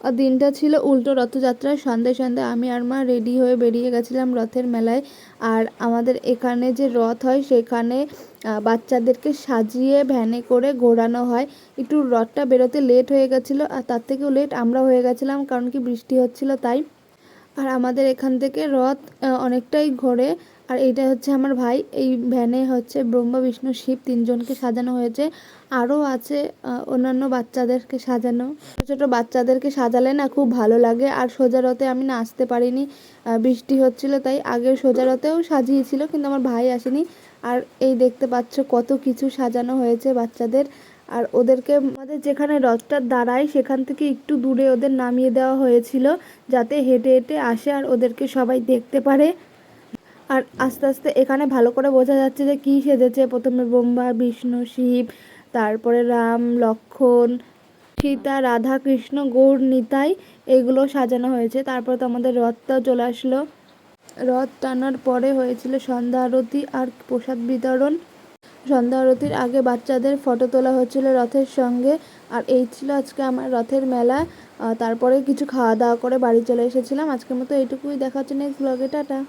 আর দিনটা ছিল উল্টো রথযাত্রার সন্ধ্যায় সন্ধ্যায় আমি আর মা রেডি হয়ে বেরিয়ে গেছিলাম রথের মেলায়। আর আমাদের এখানে যে রথ হয় সেখানে বাচ্চাদেরকে সাজিয়ে ভ্যানে করে ঘোরানো হয়। একটু রথটা বেরোতে লেট হয়ে গেছিলো, আর তার থেকেও লেট আমরা হয়ে গেছিলাম, কারণ কি বৃষ্টি হচ্ছিল তাই। আর আমাদের এখান থেকে রথ অনেকটাই ঘোরে। আর এইটা হচ্ছে আমার ভাই, এই ভ্যানে হচ্ছে ব্রহ্মা বিষ্ণু শিব তিনজনকে সাজানো হয়েছে। আরও আছে অন্যান্য বাচ্চাদেরকে সাজানো। ছোটো ছোটো বাচ্চাদেরকে সাজালে না খুব ভালো লাগে। আর সোজা রথে আমি নাচতে পারিনি, বৃষ্টি হচ্ছিল তাই। আগের সোজা রথেও সাজিয়েছিল কিন্তু আমার ভাই আসেনি। আর এই দেখতে পাচ্ছ কত কিছু সাজানো হয়েছে বাচ্চাদের। আর ওদেরকে আমাদের যেখানে রথটা দাঁড়ায় সেখান থেকে একটু দূরে ওদের নামিয়ে দেওয়া হয়েছিল, যাতে হেঁটে হেঁটে আসে আর ওদেরকে সবাই দেখতে পারে। আর আস্তে আস্তে এখানে ভালো করে বোঝা যাচ্ছে যে কী সেজেছে। প্রথমে ব্রহ্মা বিষ্ণু শিব, তারপরে রাম লক্ষ্মণ সীতা রাধা কৃষ্ণ গৌর নিতাই, এগুলো সাজানো হয়েছে। তারপর তো আমাদের রথটাও চলে আসলো। রথ টানার পরে হয়েছিল সন্ধ্যা আরতি আর প্রসাদ বিতরণ। সন্ধ্যা আরতির আগে বাচ্চাদের ফটো তোলা হচ্ছিল রথের সঙ্গে। আর এই ছিল আজকে আমার রথের মেলা। তারপরে কিছু খাওয়া দাওয়া করে বাড়ি চলে এসেছিলাম। আজকের মতো এইটুকুই, দেখা হচ্ছে নেক্সট ব্লগে, টাটা।